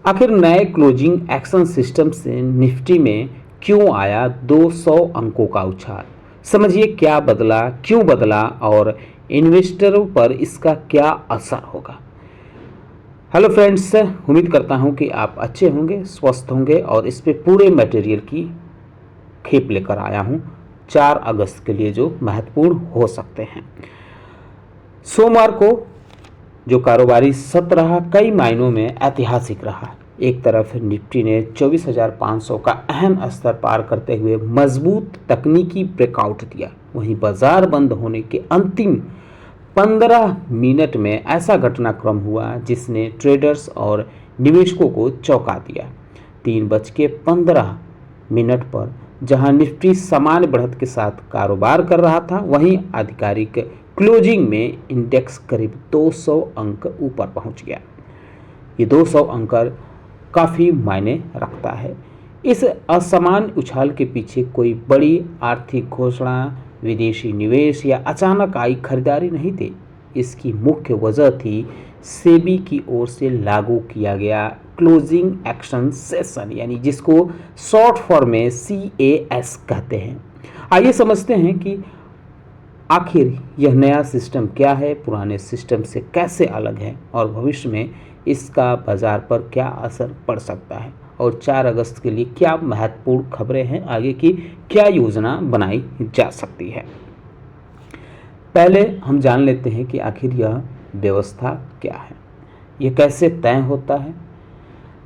आखिर नए closing action system से निफ्टी में क्यों आया 200 अंकों का उछाल? समझिए क्या बदला, क्यों बदला और इन्वेस्टरों पर इसका क्या असर होगा। हेलो फ्रेंड्स, उम्मीद करता हूं कि आप अच्छे होंगे, स्वस्थ होंगे और इस पे पूरे मटेरियल की खेप लेकर आया हूं 4 अगस्त के लिए जो महत्वपूर्ण हो सकते हैं। सोमवार को जो कारोबारी सत्र रहा कई मायनों में ऐतिहासिक रहा। एक तरफ निफ्टी ने 24,500 का अहम स्तर पार करते हुए मजबूत तकनीकी ब्रेकआउट दिया, वहीं बाजार बंद होने के अंतिम 15 मिनट में ऐसा घटनाक्रम हुआ जिसने ट्रेडर्स और निवेशकों को चौंका दिया। 3:15 पर जहां निफ्टी सामान्य बढ़त के साथ कारोबार कर रहा था, वहीं आधिकारिक क्लोजिंग में इंडेक्स करीब 200 अंक ऊपर पहुंच गया। ये 200 अंक काफ़ी मायने रखता है। इस असामान्य उछाल के पीछे कोई बड़ी आर्थिक घोषणा, विदेशी निवेश या अचानक आई खरीदारी नहीं थी। इसकी मुख्य वजह थी सेबी की ओर से लागू किया गया क्लोजिंग एक्शन सेशन, यानी जिसको शॉर्ट फॉर्म में CAS कहते हैं। आइए समझते हैं कि आखिर यह नया सिस्टम क्या है, पुराने सिस्टम से कैसे अलग है और भविष्य में इसका बाजार पर क्या असर पड़ सकता है और 4 अगस्त के लिए क्या महत्वपूर्ण खबरें हैं, आगे की क्या योजना बनाई जा सकती है। पहले हम जान लेते हैं कि आखिर यह व्यवस्था क्या है, यह कैसे तय होता है।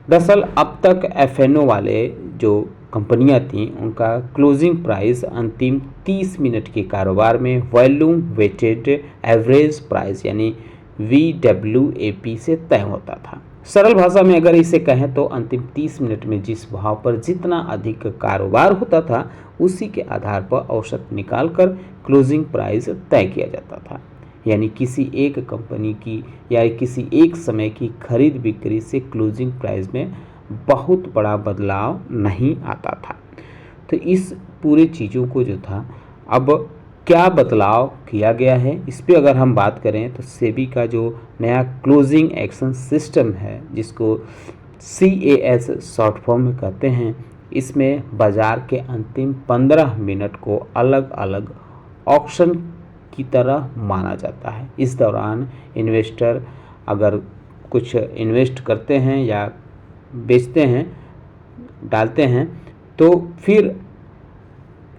दरअसल अब तक FNO वाले जो कंपनियां थीं, उनका क्लोजिंग प्राइस अंतिम 30 मिनट के कारोबार में वॉल्यूम वेटेड एवरेज प्राइस यानी VWAP से तय होता था। सरल भाषा में अगर इसे कहें तो अंतिम 30 मिनट में जिस भाव पर जितना अधिक कारोबार होता था, उसी के आधार पर औसत निकालकर क्लोजिंग प्राइस तय किया जाता था। यानी किसी एक कंपनी की या किसी एक समय की खरीद बिक्री से क्लोजिंग प्राइस में बहुत बड़ा बदलाव नहीं आता था। तो इस पूरी चीज़ों को जो था, अब क्या बदलाव किया गया है इस पे अगर हम बात करें तो सेबी का जो नया क्लोजिंग एक्शन सिस्टम है, जिसको CAS शॉर्ट फॉर्म में कहते हैं, इसमें बाजार के अंतिम 15 मिनट को अलग अलग ऑक्शन की तरह माना जाता है। इस दौरान इन्वेस्टर अगर कुछ इन्वेस्ट करते हैं या बेचते हैं, डालते हैं, तो फिर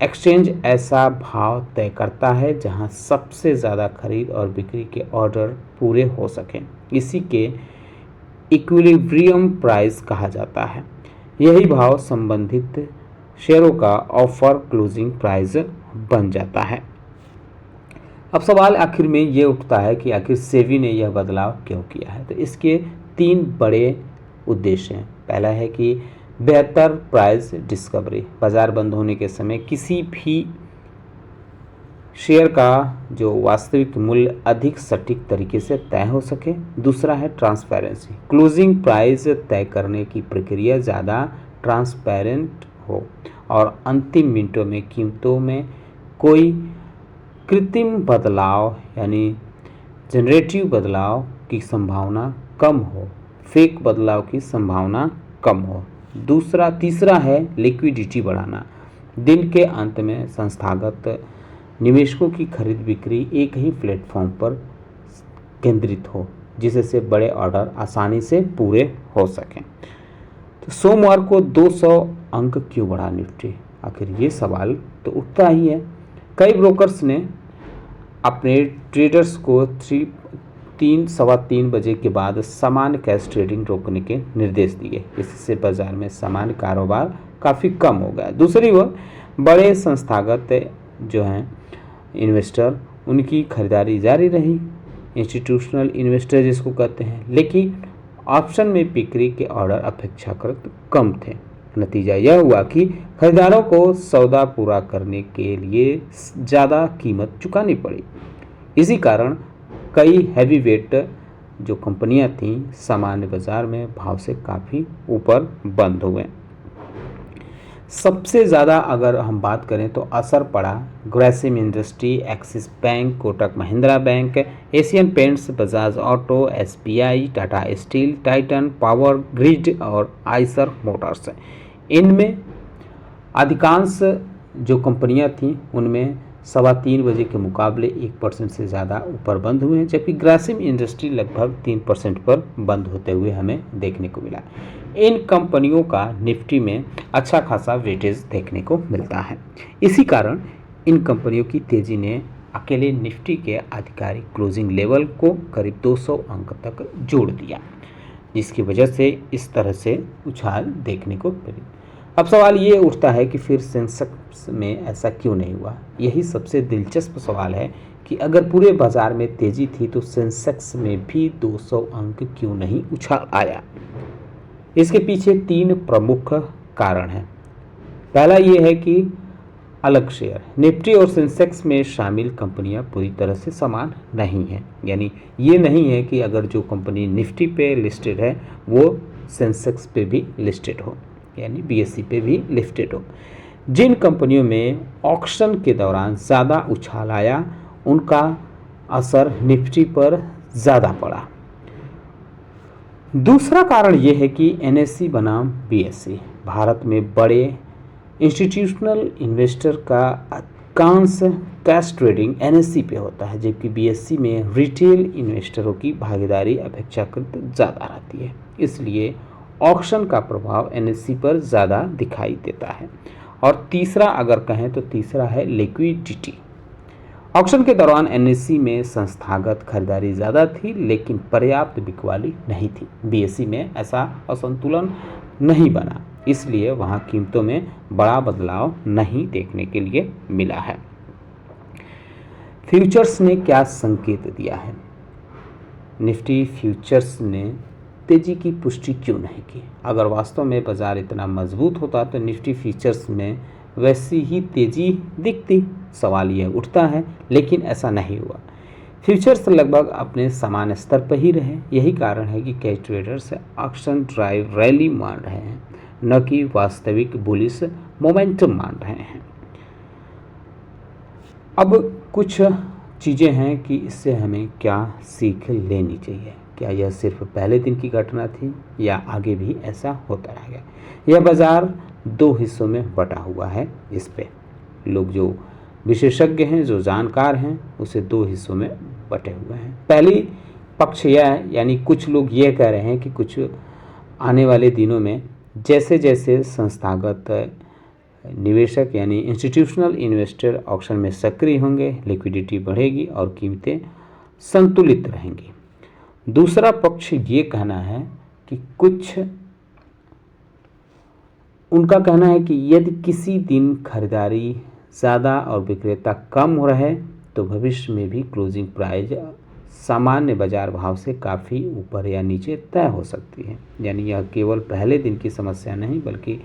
एक्सचेंज ऐसा भाव तय करता है जहां सबसे ज़्यादा खरीद और बिक्री के ऑर्डर पूरे हो सकें। इसी के इक्विलिब्रियम प्राइस कहा जाता है। यही भाव संबंधित शेयरों का ऑफर क्लोजिंग प्राइस बन जाता है। अब सवाल आखिर में ये उठता है कि आखिर सेबी ने यह बदलाव क्यों किया है। तो इसके 3 बड़े उद्देश्य हैं। पहला है कि बेहतर प्राइस डिस्कवरी, बाजार बंद होने के समय किसी भी शेयर का जो वास्तविक मूल्य अधिक सटीक तरीके से तय हो सके। दूसरा है ट्रांसपेरेंसी, क्लोजिंग प्राइस तय करने की प्रक्रिया ज़्यादा ट्रांसपेरेंट हो और अंतिम मिनटों में कीमतों में कोई कृत्रिम बदलाव यानी जनरेटिव बदलाव की संभावना कम हो, फेक बदलाव की संभावना कम हो। तीसरा है लिक्विडिटी बढ़ाना, दिन के अंत में संस्थागत निवेशकों की खरीद बिक्री एक ही प्लेटफॉर्म पर केंद्रित हो, जिससे बड़े ऑर्डर आसानी से पूरे हो सकें। तो सोमवार को 200 अंक क्यों बढ़ा निफ्टी, आखिर ये सवाल तो उठता ही है। कई ब्रोकर्स ने अपने ट्रेडर्स को 3-3 बजे के बाद सामान्य कैश ट्रेडिंग रोकने के निर्देश दिए। इससे बाजार में सामान्य कारोबार काफ़ी कम हो गया। दूसरी ओर बड़े संस्थागत जो हैं इन्वेस्टर, उनकी खरीदारी जारी रही, इंस्टीट्यूशनल इन्वेस्टर जिसको कहते हैं, लेकिन ऑप्शन में बिक्री के ऑर्डर अपेक्षाकृत कम थे। नतीजा यह हुआ कि खरीदारों को सौदा पूरा करने के लिए ज़्यादा कीमत चुकानी पड़ी। इसी कारण कई हैवी वेट जो कंपनियां थीं सामान्य बाजार में भाव से काफ़ी ऊपर बंद हुए। सबसे ज़्यादा अगर हम बात करें तो असर पड़ा Grasim industry, axis bank, Kotak Mahindra bank, Asian paints, Bajaj auto, SBI, Tata steel, Titan power grid और आइसर मोटर्स। इनमें अधिकांश जो कंपनियां थीं उनमें 3:15 के मुकाबले 1% से ज़्यादा ऊपर बंद हुए हैं, जबकि ग्रासिम इंडस्ट्री लगभग 3% पर बंद होते हुए हमें देखने को मिला। इन कंपनियों का निफ्टी में अच्छा खासा वेटेज देखने को मिलता है। इसी कारण इन कंपनियों की तेज़ी ने अकेले निफ्टी के आधिकारिक क्लोजिंग लेवल को करीब 200 अंक तक जोड़ दिया, जिसकी वजह से इस तरह से उछाल देखने को मिली। अब सवाल ये उठता है कि फिर सेंसेक्स में ऐसा क्यों नहीं हुआ। यही सबसे दिलचस्प सवाल है कि अगर पूरे बाजार में तेज़ी थी तो सेंसेक्स में भी 200 अंक क्यों नहीं उछाल आया। इसके पीछे 3 प्रमुख कारण हैं। पहला ये है कि अलग शेयर, निफ्टी और सेंसेक्स में शामिल कंपनियां पूरी तरह से समान नहीं हैं। यानी ये नहीं है कि अगर जो कंपनी निफ्टी पे लिस्टेड है वो सेंसेक्स पे भी लिस्टेड हो, यानी बीएसई पे भी लिस्टेड हो। जिन कंपनियों में ऑक्शन के दौरान ज़्यादा उछाल आया उनका असर निफ्टी पर ज़्यादा पड़ा। दूसरा कारण यह है कि एनएसई बनाम बीएसई भारत में बड़े इंस्टीट्यूशनल इन्वेस्टर का अधिकांश कैश ट्रेडिंग एनएसई पे होता है, जबकि बीएसई में रिटेल इन्वेस्टरों की भागीदारी अपेक्षाकृत ज़्यादा रहती है। इसलिए ऑक्शन का प्रभाव एनएसई पर ज़्यादा दिखाई देता है। और तीसरा अगर कहें तो तीसरा है लिक्विडिटी। ऑक्शन के दौरान एनएसई में संस्थागत खरीदारी ज़्यादा थी लेकिन पर्याप्त बिकवाली नहीं थी। बीएसई में ऐसा असंतुलन नहीं बना, इसलिए वहाँ कीमतों में बड़ा बदलाव नहीं देखने के लिए मिला है। फ्यूचर्स ने क्या संकेत दिया है। निफ्टी फ्यूचर्स ने तेजी की पुष्टि क्यों नहीं की। अगर वास्तव में बाजार इतना मजबूत होता तो निफ्टी फ्यूचर्स में वैसी ही तेजी दिखती। सवाल यह उठता है, लेकिन ऐसा नहीं हुआ। फ्यूचर्स लगभग अपने समान स्तर पर ही रहे। यही कारण है कि कई ट्रेडर्स ऑक्शन ड्राइव रैली मान रहे हैं, न कि वास्तविक बुलिश मोमेंटम मान रहे हैं। अब कुछ चीज़ें हैं कि इससे हमें क्या सीख लेनी चाहिए। क्या यह सिर्फ पहले दिन की घटना थी या आगे भी ऐसा होता रहेगा। यह बाजार 2 हिस्सों में बटा हुआ है। इस पे लोग जो विशेषज्ञ हैं, जो जानकार हैं, उसे 2 हिस्सों में बटे हुए हैं। पहली पक्ष यह है, यानी कुछ लोग ये कह रहे हैं कि कुछ आने वाले दिनों में जैसे जैसे संस्थागत निवेशक यानी इंस्टीट्यूशनल इन्वेस्टर ऑक्शन में सक्रिय होंगे, लिक्विडिटी बढ़ेगी और कीमतें संतुलित रहेंगी। दूसरा पक्ष ये कहना है कि उनका कहना है कि यदि किसी दिन खरीदारी ज़्यादा और विक्रेता कम हो रहे तो भविष्य में भी क्लोजिंग प्राइस सामान्य बाजार भाव से काफ़ी ऊपर या नीचे तय हो सकती है। यानी यह केवल पहले दिन की समस्या नहीं बल्कि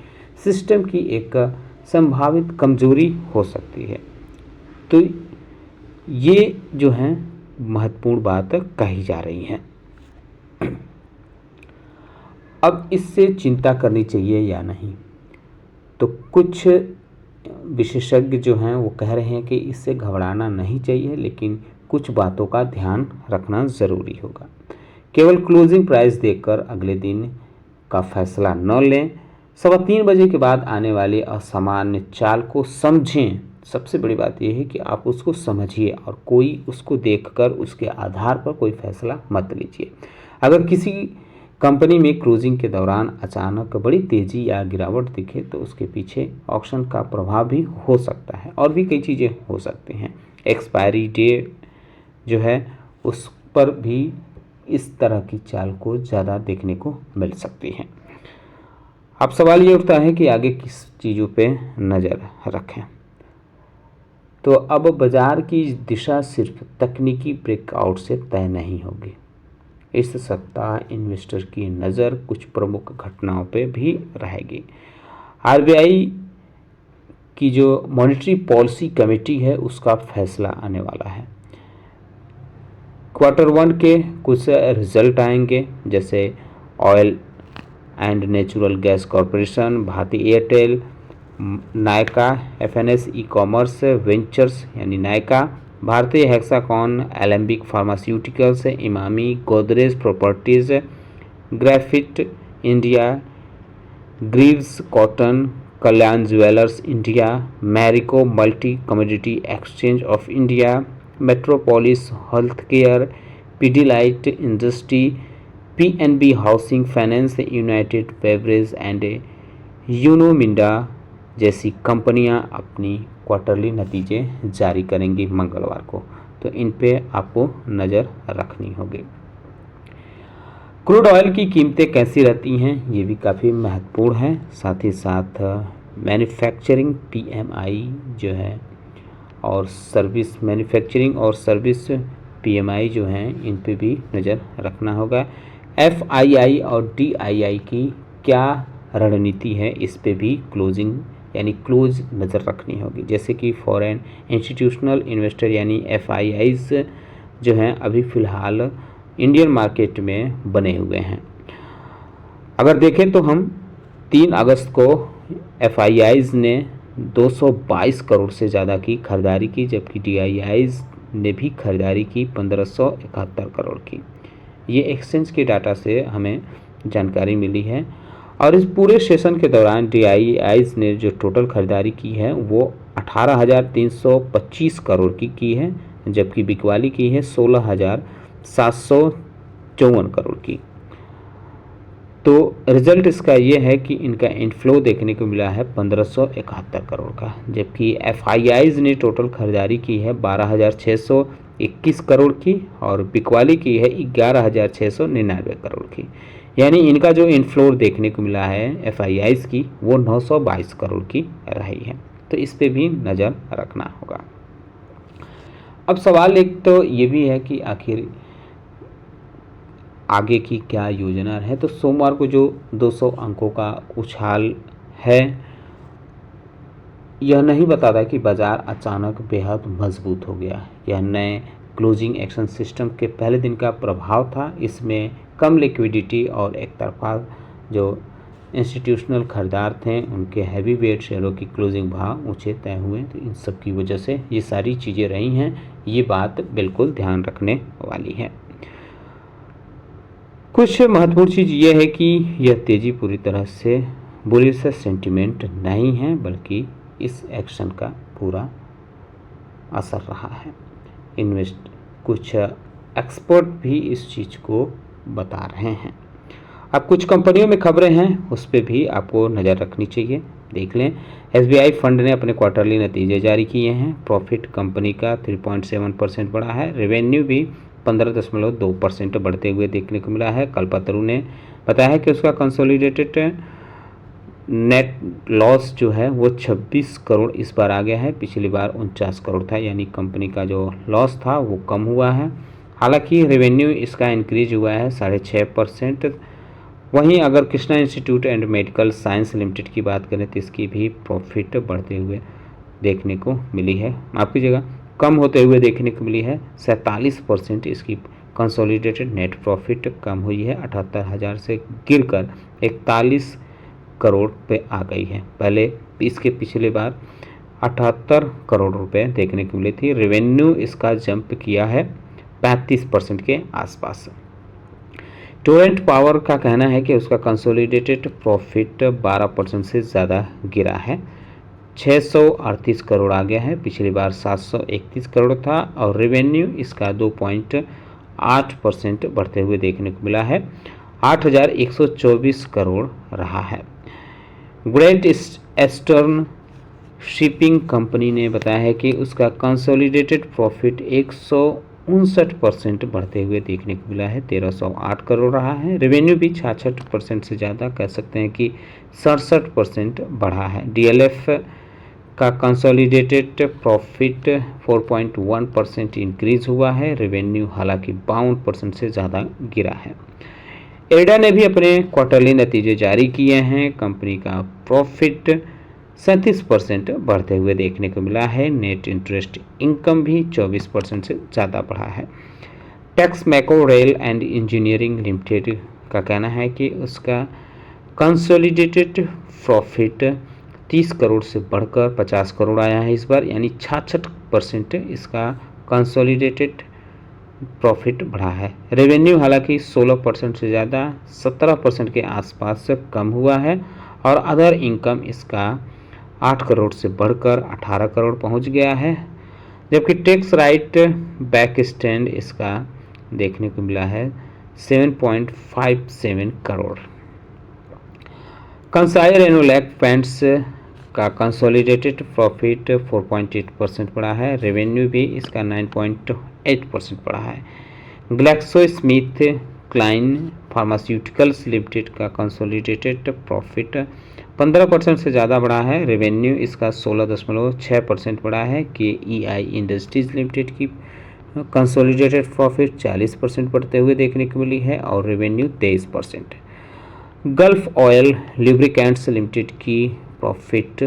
सिस्टम की एक संभावित कमजोरी हो सकती है। तो ये जो है महत्वपूर्ण बात कही जा रही है। अब इससे चिंता करनी चाहिए या नहीं, तो कुछ विशेषज्ञ जो हैं वो कह रहे हैं कि इससे घबराना नहीं चाहिए, लेकिन कुछ बातों का ध्यान रखना ज़रूरी होगा। केवल क्लोजिंग प्राइस देखकर अगले दिन का फैसला न लें। 3:15 के बाद आने वाले असामान्य चाल को समझें। सबसे बड़ी बात यह है कि आप उसको समझिए और कोई उसको देखकर उसके आधार पर कोई फैसला मत लीजिए। अगर किसी कंपनी में क्लोजिंग के दौरान अचानक बड़ी तेज़ी या गिरावट दिखे तो उसके पीछे ऑक्शन का प्रभाव भी हो सकता है और भी कई चीज़ें हो सकती हैं। एक्सपायरी डे जो है उस पर भी इस तरह की चाल को ज़्यादा देखने को मिल सकती है। अब सवाल ये उठता है कि आगे किस चीज़ों पे नज़र रखें। तो अब बाज़ार की दिशा सिर्फ तकनीकी ब्रेकआउट से तय नहीं होगी। इस सप्ताह इन्वेस्टर की नज़र कुछ प्रमुख घटनाओं पे भी रहेगी। आरबीआई की जो मॉनेटरी पॉलिसी कमेटी है उसका फैसला आने वाला है। Q1 के कुछ रिजल्ट आएंगे, जैसे oil and natural gas corporation, Bharti Airtel, Nykaa, FNS e commerce ventures यानी Nykaa, Bharatiya Hexacom, Alembic pharmaceuticals, Emami, Godrej properties, graphite India, Greaves cotton, Kalyan jewellers India, Marico multi commodity exchange of India, Metropolis health care, Pidilite industry, PNB housing finance, united beverage and Uno Minda जैसी कंपनियां अपनी quarterly नतीजे जारी करेंगी मंगलवार को, तो इन पे आपको नज़र रखनी होगी। क्रूड ऑयल की कीमतें कैसी रहती हैं ये भी काफ़ी महत्वपूर्ण है। साथ ही साथ मैन्युफैक्चरिंग पीएमआई जो है और सर्विस मैन्युफैक्चरिंग और सर्विस पीएमआई जो हैं इन पे भी नज़र रखना होगा। एफआईआई और डीआईआई की क्या रणनीति है इस पे भी क्लोजिंग यानी क्लोज नज़र रखनी होगी। जैसे कि फॉरेन इंस्टीट्यूशनल इन्वेस्टर यानी एफआईआईज जो हैं अभी फ़िलहाल इंडियन मार्केट में बने हुए हैं। अगर देखें तो हम 3 अगस्त को एफआईआईज ने 222 करोड़ से ज़्यादा की खरीदारी की, जबकि डीआईआईज ने भी खरीदारी की 1571 करोड़ की। ये एक्सचेंज के डाटा से हमें जानकारी मिली है। और इस पूरे सेशन के दौरान डीआईआईज ने जो टोटल खरीदारी की है वो 18,325 करोड़ की है, जबकि बिकवाली की है 16,754 करोड़ की। तो रिजल्ट इसका ये है कि इनका इनफ्लो देखने को मिला है 1571 करोड़ का, जबकि एफआईआईज ने टोटल खरीदारी की है 12,621 करोड़ की और बिकवाली की है 11,699 करोड़ की। यानी इनका जो इनफ्लो देखने को मिला है एफआईआईज की वो 922 करोड़ की रही है, तो इस पे भी नज़र रखना होगा। अब सवाल एक तो ये भी है कि आखिर आगे की क्या योजना है। तो सोमवार को जो 200 अंकों का उछाल है यह नहीं बताता कि बाजार अचानक बेहद मजबूत हो गया। यह नए क्लोजिंग एक्शन सिस्टम के पहले दिन का प्रभाव था। इसमें कम लिक्विडिटी और एक तरफा जो इंस्टीट्यूशनल खरीदार थे उनके हैवी वेट शेयरों की क्लोजिंग भाव ऊंचे तय हुए, तो इन सब की वजह से ये सारी चीज़ें रही हैं। ये बात बिल्कुल ध्यान रखने वाली है। कुछ महत्वपूर्ण चीज़ ये है कि यह तेज़ी पूरी तरह से बुलिश सेंटिमेंट नहीं है, बल्कि इस एक्शन का पूरा असर रहा है। कुछ एक्सपर्ट भी इस चीज़ को बता रहे हैं। अब कुछ कंपनियों में खबरें हैं उस पर भी आपको नज़र रखनी चाहिए। देख लें, एसबीआई फंड ने अपने क्वार्टरली नतीजे जारी किए हैं। प्रॉफिट कंपनी का 3.7% बढ़ा है। रेवेन्यू भी 15.2% बढ़ते हुए देखने को मिला है। कल्पतरु ने बताया है कि उसका कंसोलिडेटेड नेट लॉस जो है वो 26 करोड़ इस बार आ गया है। पिछली बार 49 करोड़ था, यानी कंपनी का जो लॉस था वो कम हुआ है। हालांकि रेवेन्यू इसका इंक्रीज हुआ है 6.5%। वहीं अगर Krishna institute and medical science limited की बात करें तो इसकी भी प्रॉफिट बढ़ते हुए देखने को मिली है, माफ़ कीजिएगा कम होते हुए देखने को मिली है। 47% इसकी कंसोलिडेटेड नेट प्रॉफिट कम हुई है, 78,000 से गिरकर 41 करोड़ पे आ गई है। पहले इसके पिछले बार 78 करोड़ रुपए देखने को मिली थी। रेवेन्यू इसका जंप किया है 35% के आसपास। टोरेंट पावर का कहना है कि उसका कंसोलिडेटेड प्रॉफिट 12% से ज़्यादा गिरा है, 638 करोड़ आ गया है। पिछली बार 731 करोड़ था और रेवेन्यू इसका 2.8% बढ़ते हुए देखने को मिला है, 8,124 करोड़ रहा है। ग्रेट ईस्टर्न शिपिंग कंपनी ने बताया है कि उसका कंसोलिडेटेड प्रॉफिट 159% बढ़ते हुए देखने को मिला है, 1,308 करोड़ रहा है। रेवेन्यू भी 66% से ज़्यादा, कह सकते हैं कि 67% बढ़ा है। डीएलएफ का कंसोलिडेटेड प्रॉफिट 4.1% इंक्रीज हुआ है। रेवेन्यू हालांकि 52% से ज़्यादा गिरा है। एडा ने भी अपने क्वार्टरली नतीजे जारी किए हैं। कंपनी का प्रॉफिट 37% बढ़ते हुए देखने को मिला है। नेट इंटरेस्ट इनकम भी 24% से ज़्यादा बढ़ा है। Texmaco rail and engineering limited का कहना है कि उसका कंसोलिडेटेड प्रॉफिट 30 करोड़ से बढ़कर 50 करोड़ आया है इस बार, यानी 66% इसका कंसोलिडेटेड प्रॉफिट बढ़ा है। रेवेन्यू हालांकि 16% से ज़्यादा 17% के आसपास से कम हुआ है और अदर इनकम इसका 8 करोड़ से बढ़कर 18 करोड़ पहुंच गया है, जबकि टैक्स राइट बैक स्टैंड इसका देखने को मिला है 7.57 करोड़। कंसाई रेनोलैक पेंट्स का कंसोलिडेटेड प्रॉफिट 4.8% बढ़ा है। रेवेन्यू भी इसका 9.8% बढ़ा है। Glaxo Smith Kline pharmaceuticals limited का कंसोलिडेटेड प्रॉफिट 15% से ज़्यादा बढ़ा है। रेवेन्यू इसका 16.6% बढ़ा है। KEI इंडस्ट्रीज लिमिटेड की कंसोलिडेटेड प्रॉफिट 40% बढ़ते हुए देखने को मिली है और revenue 23%। Gulf oil lubricants limited की प्रॉफिट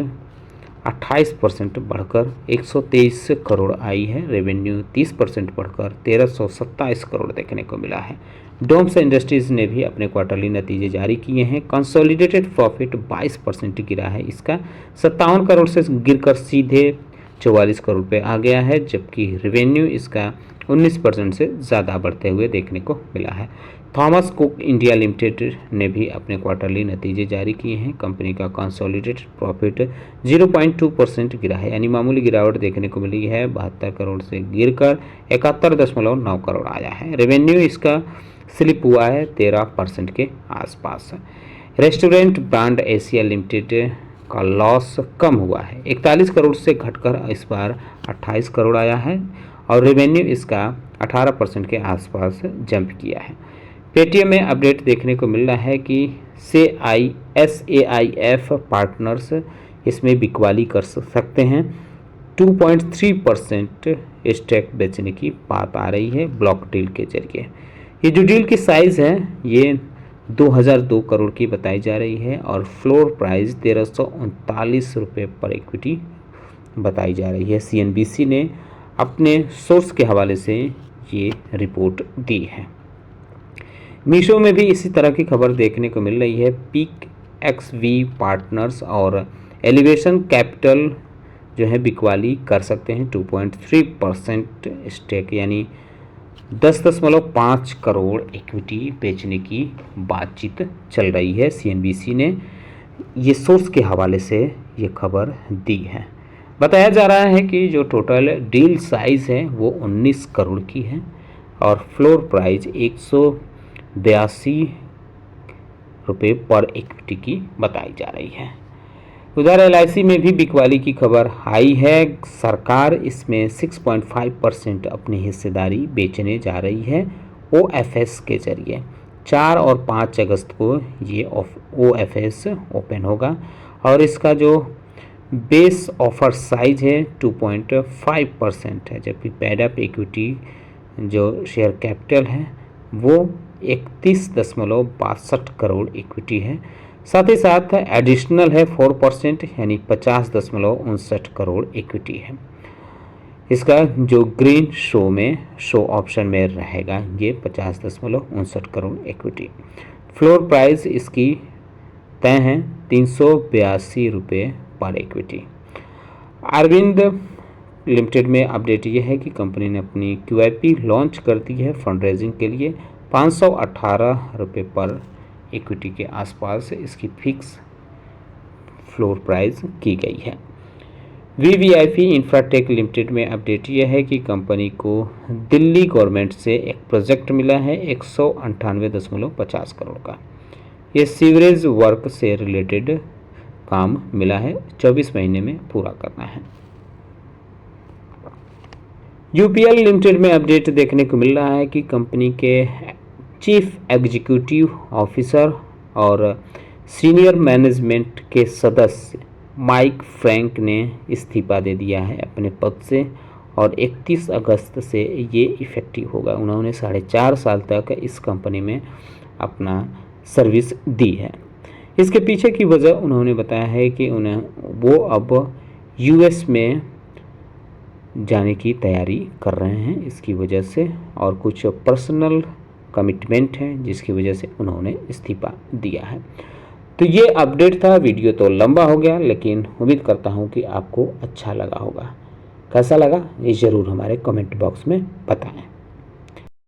28% बढ़कर 123 करोड़ आई है। रेवेन्यू 30% बढ़कर 1327 करोड़ देखने को मिला है। डोम्स इंडस्ट्रीज ने भी अपने क्वार्टरली नतीजे जारी किए हैं। कंसोलिडेटेड प्रॉफिट 22% गिरा है, इसका 57 करोड़ से गिरकर सीधे 44 करोड़ पे आ गया है, जबकि रेवेन्यू इसका 19% से ज़्यादा बढ़ते हुए देखने को मिला है। थॉमस कुक इंडिया लिमिटेड ने भी अपने क्वार्टरली नतीजे जारी किए हैं। कंपनी का कंसोलिडेटेड प्रॉफिट 0.2% गिरा है, यानी मामूली गिरावट देखने को मिली है। 72 करोड़ से गिरकर 71.9 करोड़ आया है। रेवेन्यू इसका स्लिप हुआ है 13% के आसपास। रेस्टोरेंट ब्रांड एशिया लिमिटेड का लॉस कम हुआ है, 41 करोड़ से घटकर इस बार 28 करोड़ आया है और रेवेन्यू इसका 18% के आसपास जंप किया है। पेटीएम में अपडेट देखने को मिल रहा है कि SAIF पार्टनर्स इसमें बिकवाली कर सकते हैं। 2.3% स्टेक बेचने की बात आ रही है ब्लॉक डील के जरिए। ये जो डील की साइज़ है ये 2002 करोड़ की बताई जा रही है और फ्लोर प्राइस 1339 रुपये पर इक्विटी बताई जा रही है। CNBC ने अपने सोर्स के हवाले से ये रिपोर्ट दी है। मीशो में भी इसी तरह की खबर देखने को मिल रही है। पीक XV पार्टनर्स और एलिवेशन कैपिटल जो है बिकवाली कर सकते हैं। 2.3% स्टेक यानी 10.5 करोड़ इक्विटी बेचने की बातचीत चल रही है। CNBC ने ये सोर्स के हवाले से ये खबर दी है। बताया जा रहा है कि जो टोटल डील साइज़ है वो 19 करोड़ की है और फ्लोर प्राइस 182 रुपये पर इक्विटी की बताई जा रही है। उधर LIC में भी बिकवाली की खबर आई है। सरकार इसमें 6.5% अपनी हिस्सेदारी बेचने जा रही है OFS के जरिए। 4 और 5 अगस्त को ये OFS ओपन होगा और इसका जो बेस ऑफर साइज है 2.5% है, जबकि पेड-अप इक्विटी जो शेयर कैपिटल है वो 31.62 करोड़ इक्विटी है। साथ ही साथ एडिशनल है 4% यानी 50.59 करोड़ इक्विटी है। इसका जो ग्रीन शो ऑप्शन में रहेगा ये 50.59 करोड़ इक्विटी। फ्लोर प्राइस इसकी तय है 382 रुपये पर इक्विटी। अरविंद लिमिटेड में अपडेट ये है कि कंपनी ने अपनी QIP लॉन्च कर दी है। फंड रेजिंग के लिए 518 रुपये पर इक्विटी के आसपास इसकी फिक्स फ्लोर प्राइस की गई है। VVIP इंफ्राटेक लिमिटेड में अपडेट यह है कि कंपनी को दिल्ली गवर्नमेंट से एक प्रोजेक्ट मिला है 198.50 करोड़ का। ये सीवरेज वर्क से रिलेटेड काम मिला है, 24 महीने में पूरा करना है। UPL लिमिटेड में अपडेट देखने को मिल रहा है कि कंपनी के चीफ एग्जीक्यूटिव ऑफिसर और सीनियर मैनेजमेंट के सदस्य माइक फ्रैंक ने इस्तीफा दे दिया है अपने पद से और 31 अगस्त से ये इफ़ेक्टिव होगा। उन्होंने 4.5 साल तक इस कंपनी में अपना सर्विस दी है। इसके पीछे की वजह उन्होंने बताया है कि वो अब US में जाने की तैयारी कर रहे हैं इसकी वजह से, और कुछ पर्सनल कमिटमेंट है जिसकी वजह से उन्होंने इस्तीफा दिया है। तो ये अपडेट था। वीडियो तो लंबा हो गया, लेकिन उम्मीद करता हूँ कि आपको अच्छा लगा होगा। कैसा लगा ये ज़रूर हमारे कमेंट बॉक्स में बताएं।